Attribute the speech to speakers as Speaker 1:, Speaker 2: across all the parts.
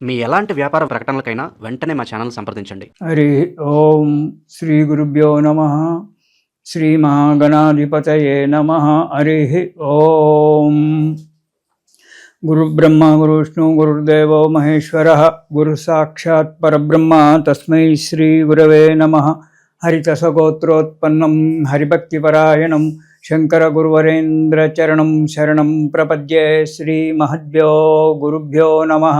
Speaker 1: మీ ఎలాంటి వ్యాపార ప్రకటనలకైనా వెంటనే మా ఛానల్ సంప్రదించండి.
Speaker 2: హరి ఓం శ్రీ గురుభ్యో నమః. శ్రీ మహాగణాధిపతయే నమః. హరి ఓం. గురుబ్రహ్మ గురువిష్ణు గురుర్దేవో మహేశ్వరః. గురు సాక్షాత్ పరబ్రహ్మ తస్మై శ్రీ గురవే నమః. హరితసగోత్రోత్పన్నం హరిభక్తిపరాయణం శంకర గురువరేంద్ర చరణం శరణం ప్రపద్యే. శ్రీ మహద్భ్యో గురుభ్యో నమః.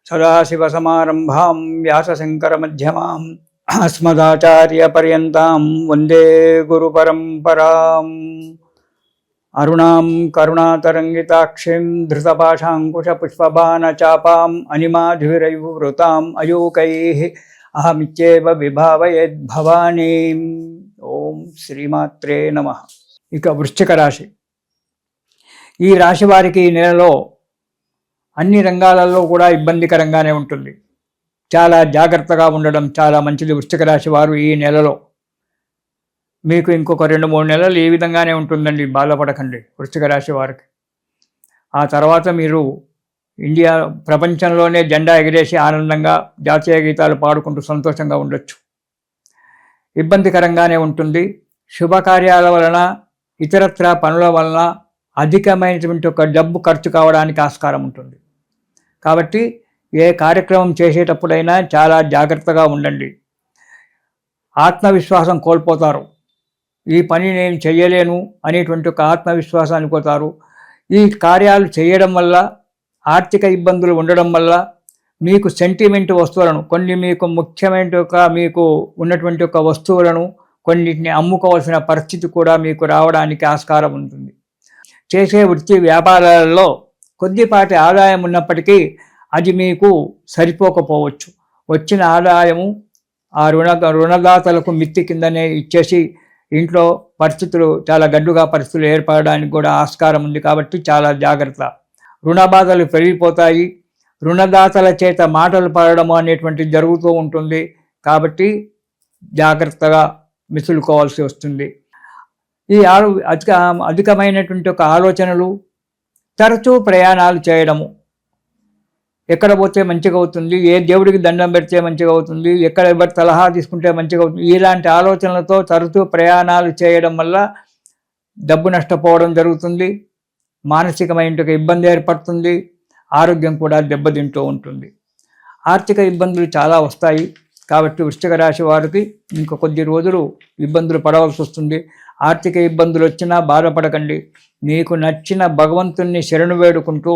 Speaker 2: సదాశివసమారంభాం వ్యాసశంకరమధ్యమాం అస్మదాచార్యపర్యంతాం వందే గురుపరంపరాం. అరుణాం కరుణాతరంగితాక్షిం ధృతపాశాంకుశపుష్పబాణచాపాం అనిమాధివిరైవృతాం అయూకైః అహమిత్యేవ విభావయేద్భవానీం. ఓం శ్రీమాత్రే నమః. ఇక వృశ్చిక రాశి. ఈ రాశి వారికి ఈ నెలలో అన్ని రంగాలలో కూడా ఇబ్బందికరంగానే ఉంటుంది. చాలా జాగ్రత్తగా ఉండడం చాలా మంచిది. వృశ్చిక రాశి వారు ఈ నెలలో మీకు ఇంకొక 2-3 నెలలు ఈ విధంగానే ఉంటుందండి. బాధపడకండి వృశ్చిక రాశి వారికి. ఆ తర్వాత మీరు ఇండియా ప్రపంచంలోనే జెండా ఎగిరేసి ఆనందంగా జాతీయ గీతాలు పాడుకుంటూ సంతోషంగా ఉండొచ్చు. ఇబ్బందికరంగానే ఉంటుంది. శుభకార్యాల వలన ఇతరత్రా పనుల వలన అధికమైనటువంటి ఒక డబ్బు ఖర్చు కావడానికి ఆస్కారం ఉంటుంది. కాబట్టి ఏ కార్యక్రమం చేసేటప్పుడైనా చాలా జాగ్రత్తగా ఉండండి. ఆత్మవిశ్వాసం కోల్పోతారు. ఈ పని నేను చేయలేను అనేటువంటి ఒక ఆత్మవిశ్వాసాన్ని పోతారు. ఈ కార్యాలు చేయడం వల్ల ఆర్థిక ఇబ్బందులు ఉండడం వల్ల మీకు సెంటిమెంట్ వస్తువులను మీకు ముఖ్యమైన మీకు ఉన్నటువంటి ఒక వస్తువులను కొన్నిటిని అమ్ముకోవాల్సిన పరిస్థితి కూడా మీకు రావడానికి ఆస్కారం ఉంటుంది. చేసే వృత్తి వ్యాపారాలలో కొద్దిపాటి ఆదాయం ఉన్నప్పటికీ అది మీకు సరిపోకపోవచ్చు. వచ్చిన ఆదాయము ఆ రుణదాతలకు మిత్తి కిందనే ఇచ్చేసి ఇంట్లో పరిస్థితులు చాలా గడ్డుగా పరిస్థితులు ఏర్పడడానికి కూడా ఆస్కారం ఉంది. కాబట్టి చాలా జాగ్రత్త. రుణ బాధలు పెరిగిపోతాయి. రుణదాతల చేత మాటలు పడడము అనేటువంటిది జరుగుతూ ఉంటుంది. కాబట్టి జాగ్రత్తగా మిసులుకోవాల్సి వస్తుంది. ఈ అధికమైనటువంటి ఒక ఆలోచనలు, తరచూ ప్రయాణాలు చేయడము, ఎక్కడ పోతే మంచిగా అవుతుంది, ఏ దేవుడికి దండం పెడితే మంచిగా అవుతుంది, ఎక్కడ ఎవరి సలహా తీసుకుంటే మంచిగా అవుతుంది, ఇలాంటి ఆలోచనలతో తరచూ ప్రయాణాలు చేయడం వల్ల డబ్బు నష్టపోవడం జరుగుతుంది. మానసికమైన ఇబ్బంది ఏర్పడుతుంది. ఆరోగ్యం కూడా దెబ్బతింటూ ఉంటుంది. ఆర్థిక ఇబ్బందులు చాలా వస్తాయి. కాబట్టి వృశ్చిక రాశి వారికి ఇంకా కొద్ది రోజులు ఇబ్బందులు పడవలసి వస్తుంది. ఆర్థిక ఇబ్బందులు వచ్చినా బాధపడకండి. మీకు నచ్చిన భగవంతుణ్ణి శరణు వేడుకుంటూ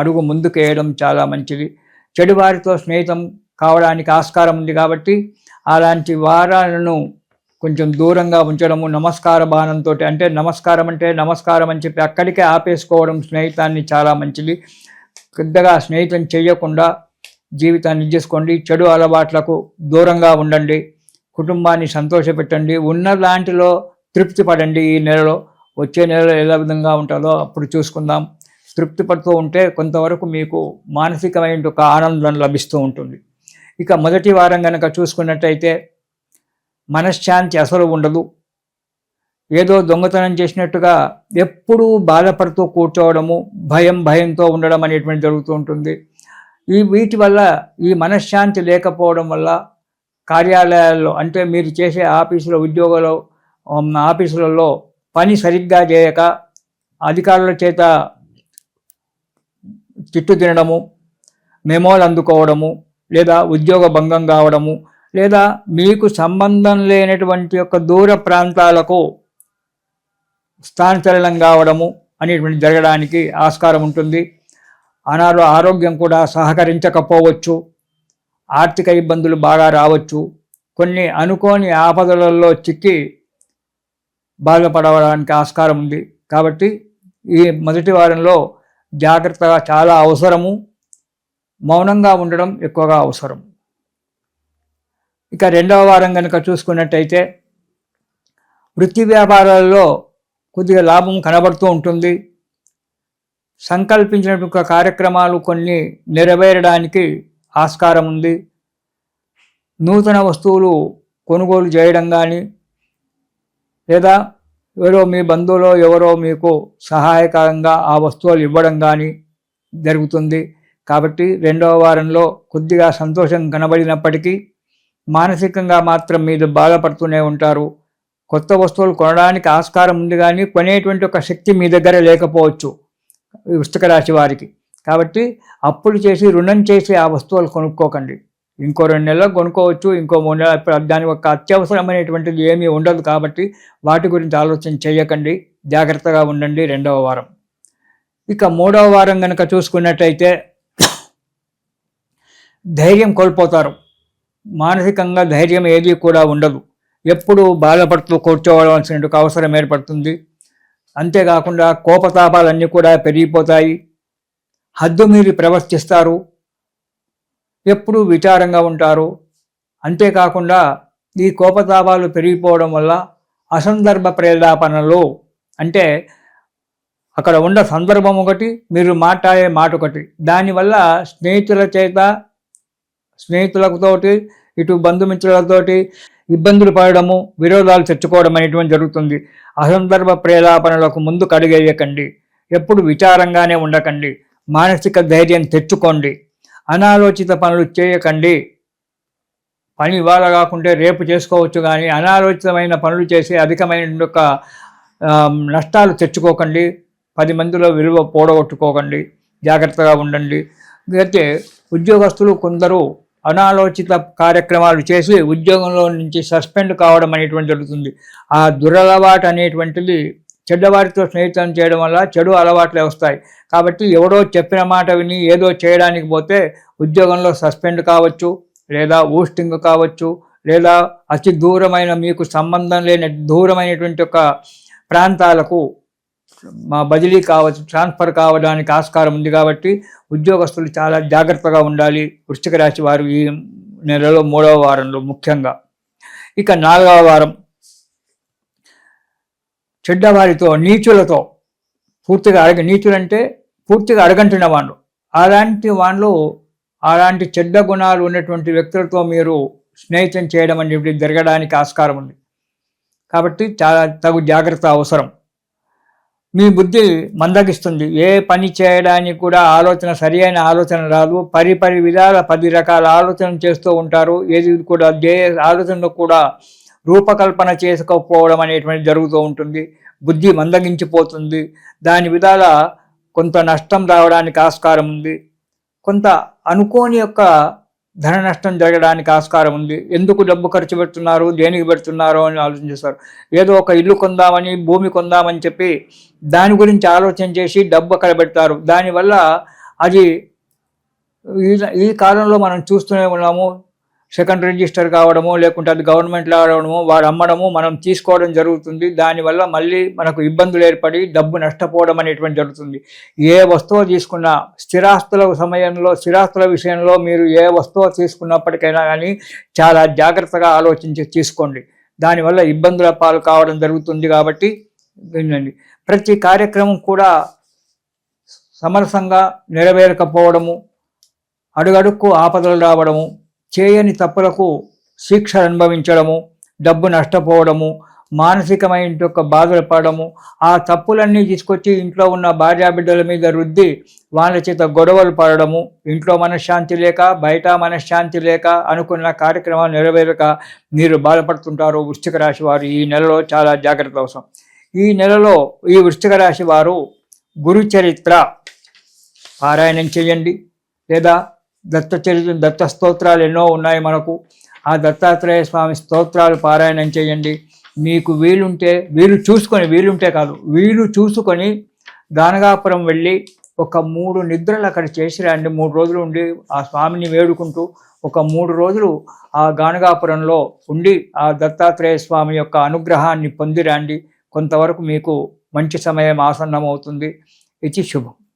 Speaker 2: అడుగు ముందుకేయడం చాలా మంచిది. చెడువారితో స్నేహితం కావడానికి ఆస్కారం ఉంది. కాబట్టి అలాంటి వారాలను కొంచెం దూరంగా ఉంచడము, నమస్కార బాణంతో అంటే నమస్కారం అని చెప్పి అక్కడికే ఆపేసుకోవడం స్నేహితాన్ని చాలా మంచిది. పెద్దగా స్నేహితం చేయకుండా జీవితాన్ని చేసుకోండి. చెడు అలవాట్లకు దూరంగా ఉండండి. కుటుంబాన్ని సంతోషపెట్టండి. ఉన్న దాంట్లో తృప్తి పడండి. ఈ నెలలో వచ్చే నెలలో ఎలా విధంగా ఉంటుందో అప్పుడు చూసుకుందాం. తృప్తి పడుతూ ఉంటే కొంతవరకు మీకు మానసికమైన ఒక ఆనందం లభిస్తూ ఉంటుంది. ఇక మొదటి వారం కనుక చూసుకున్నట్టయితే మనశ్శాంతి అసలు ఉండదు. ఏదో దొంగతనం చేసినట్టుగా ఎప్పుడూ బాధపడుతూ కూర్చోవడము, భయంతో ఉండడం అనేటువంటి జరుగుతూ ఉంటుంది. వీటి వల్ల ఈ మనశ్శాంతి లేకపోవడం వల్ల కార్యాలయాల్లో అంటే మీరు చేసే ఆఫీసులలో పని సరిగ్గా చేయక అధికారుల చేత తిట్టు తినడము, మెమోలు అందుకోవడము, లేదా ఉద్యోగ భంగం కావడము, లేదా మీకు సంబంధం లేనటువంటి యొక్క దూర ప్రాంతాలకు స్థానచలనం కావడము అనేటువంటి జరగడానికి ఆస్కారం ఉంటుంది. ఆరోగ్యం కూడా సహకరించకపోవచ్చు. ఆర్థిక ఇబ్బందులు బాగా రావచ్చు. కొన్ని అనుకోని ఆపదలలో చిక్కి బాధపడడానికి ఆస్కారం ఉంది. కాబట్టి ఈ మొదటి వారంలో జాగ్రత్తగా చాలా అవసరము. మౌనంగా ఉండడం ఎక్కువగా అవసరం. ఇక రెండవ వారం కనుక చూసుకున్నట్టయితే వృత్తి వ్యాపారాలలో కొద్దిగా లాభం కనబడుతూ ఉంటుంది. సంకల్పించినటువంటి కార్యక్రమాలు కొన్ని నెరవేరడానికి ఆస్కారం ఉంది. నూతన వస్తువులు కొనుగోలు చేయడం కానీ, లేదా ఎవరో మీ బంధువులో ఎవరో మీకు సహాయకరంగా ఆ వస్తువులు ఇవ్వడం కానీ జరుగుతుంది. కాబట్టి రెండవ వారంలో కొద్దిగా సంతోషం కనబడినప్పటికీ మానసికంగా మాత్రం మీరు బాధపడుతూనే ఉంటారు. కొత్త వస్తువులు కొనడానికి ఆస్కారం ఉంది, కానీ కొనేటువంటి ఒక శక్తి మీ దగ్గర లేకపోవచ్చు వృశ్చిక రాశి వారికి. కాబట్టి అప్పులు చేసి రుణం చేసి ఆ వస్తువులు కొనుక్కోకండి. ఇంకో 2 నెలలకు కొనుక్కోవచ్చు, ఇంకో 3 నెలలు, దాని ఒక అత్యవసరమైనటువంటిది ఏమీ ఉండదు. కాబట్టి వాటి గురించి ఆలోచన చేయకండి, జాగ్రత్తగా ఉండండి రెండవ వారం. ఇక మూడవ వారం కనుక చూసుకున్నట్టయితే ధైర్యం కోల్పోతారు. మానసికంగా ధైర్యం ఏది కూడా ఉండదు. ఎప్పుడు బాధపడుతూ కూర్చోవలసిన అవసరం ఏర్పడుతుంది. అంతేకాకుండా కోపతాపాలన్నీ కూడా పెరిగిపోతాయి. హద్దు మీరి ప్రవర్తిస్తారు. ఎప్పుడూ విచారంగా ఉంటారు. అంతేకాకుండా ఈ కోపతాపాలు పెరిగిపోవడం వల్ల అసందర్భ ప్రేలాపనలు, అంటే అక్కడ ఉన్న సందర్భం ఒకటి, మీరు మాట్లాడే మాట ఒకటి, దానివల్ల స్నేహితులతోటి ఇటు బంధుమిత్రులతోటి ఇబ్బందులు పడడము, విరోధాలు తెచ్చుకోవడం అనేటువంటి జరుగుతుంది. అసందర్భ ప్రేలాపనలకు ముందు కడిగేయకండి. ఎప్పుడు విచారంగానే ఉండకండి. మానసిక ధైర్యం తెచ్చుకోండి. అనాలోచిత పనులు చేయకండి. పని ఇవాళ కాకుంటే రేపు చేసుకోవచ్చు, కానీ అనాలోచితమైన పనులు చేసి అధికమైన నష్టాలు తెచ్చుకోకండి. 10 మందిలో విలువ పోడగొట్టుకోకండి. జాగ్రత్తగా ఉండండి. అయితే ఉద్యోగస్తులు కొందరు అనాలోచిత కార్యక్రమాలు చేసి ఉద్యోగంలో నుంచి సస్పెండ్ కావడం అనేటువంటి జరుగుతుంది. ఆ దురలవాటు అనేటువంటిది చెడ్డవారితో స్నేహితం చేయడం వల్ల చెడు అలవాట్లే వస్తాయి. కాబట్టి ఎవడో చెప్పిన మాట విని ఏదో చేయడానికి పోతే ఉద్యోగంలో సస్పెండ్ కావచ్చు, లేదా ఊస్టింగ్ కావచ్చు, లేదా అతి దూరమైన మీకు సంబంధం లేని దూరమైనటువంటి ఒక ప్రాంతాలకు బదిలీ కావచ్చు, ట్రాన్స్ఫర్ కావడానికి ఆస్కారం ఉంది. కాబట్టి ఉద్యోగస్తులు చాలా జాగ్రత్తగా ఉండాలి వృశ్చిక రాశి వారు ఈ నెలలో మూడవ వారంలో ముఖ్యంగా. ఇక 4వ వారం చెడ్డవారితో, నీచులతో, నీచులంటే పూర్తిగా అడగంటిన వాళ్ళు, అలాంటి చెడ్డ గుణాలు ఉన్నటువంటి వ్యక్తులతో మీరు స్నేహితం చేయడం అనేది జరగడానికి ఆస్కారం ఉంది. కాబట్టి చాలా తగు జాగ్రత్త అవసరం. మీ బుద్ధి మందగిస్తుంది. ఏ పని చేయడానికి కూడా సరి అయిన ఆలోచన రాదు. పరి విధాల 10 రకాల ఆలోచనలు చేస్తూ ఉంటారు. ఏది కూడా ఆలోచనలో కూడా రూపకల్పన చేసుకోకపోవడం అనేటువంటి జరుగుతూ ఉంటుంది. బుద్ధి మందగించిపోతుంది. దాని విధాల కొంత నష్టం రావడానికి ఆస్కారం ఉంది. కొంత అనుకోని ధన నష్టం జరగడానికి ఆస్కారం ఉంది. ఎందుకు డబ్బు ఖర్చు పెడుతున్నారు, దేనికి పెడుతున్నారు అని ఆలోచించేస్తారు. ఏదో ఒక ఇల్లు కొందామని, భూమి కొందామని చెప్పి దాని గురించి ఆలోచన చేసి డబ్బు అక్కడ పెడతారు. దానివల్ల అది ఈ కాలంలో మనం చూస్తూనే ఉన్నాము. సెకండ్ రిజిస్టర్ కావడము, లేకుంటే అది గవర్నమెంట్ రావడము, వాడు అమ్మడము, మనం తీసుకోవడం జరుగుతుంది. దానివల్ల మళ్ళీ మనకు ఇబ్బందులు ఏర్పడి డబ్బు నష్టపోవడం అనేటువంటి జరుగుతుంది. ఏ వస్తువు తీసుకున్నా స్థిరాస్తుల విషయంలో మీరు ఏ వస్తువు తీసుకున్నప్పటికైనా కానీ చాలా జాగ్రత్తగా ఆలోచించి తీసుకోండి. దానివల్ల ఇబ్బందుల పాలు కావడం జరుగుతుంది. కాబట్టి వినండి. ప్రతి కార్యక్రమం కూడా సమరసంగా నెరవేరకపోవడము, అడుగడుక్కు ఆపదలు రావడము, చేయని తప్పులకు శిక్ష అనుభవించడము, డబ్బు నష్టపోవడము, మానసికమైన బాధలు పడము, ఆ తప్పులన్నీ తీసుకొచ్చి ఇంట్లో ఉన్న భార్యాబిడ్డల మీద రుద్ది వాళ్ళ చేత గొడవలు పడడము, ఇంట్లో మనశ్శాంతి లేక, బయట మనశ్శాంతి లేక, అనుకున్న కార్యక్రమాలు నెరవేరక మీరు బాధపడుతుంటారు వృశ్చిక రాశి వారు. ఈ నెలలో చాలా జాగ్రత్త అవసరం. ఈ నెలలో ఈ వృశ్చిక రాశి వారు గురు చరిత్ర పారాయణం చేయండి, లేదా దత్త స్తోత్రాలు ఎన్నో ఉన్నాయి మనకు. ఆ దత్తాత్రేయ స్వామి స్తోత్రాలు పారాయణం చేయండి. మీకు వీలు చూసుకొని గానగాపురం వెళ్ళి ఒక 3 నిద్రలు అక్కడ చేసి రండి. 3 రోజులు ఉండి ఆ స్వామిని వేడుకుంటూ ఒక 3 రోజులు ఆ గానగాపురంలో ఉండి ఆ దత్తాత్రేయ స్వామి యొక్క అనుగ్రహాన్ని పొందిరండి. కొంతవరకు మీకు మంచి సమయం ఆసన్నమవుతుంది. ఇది శుభం.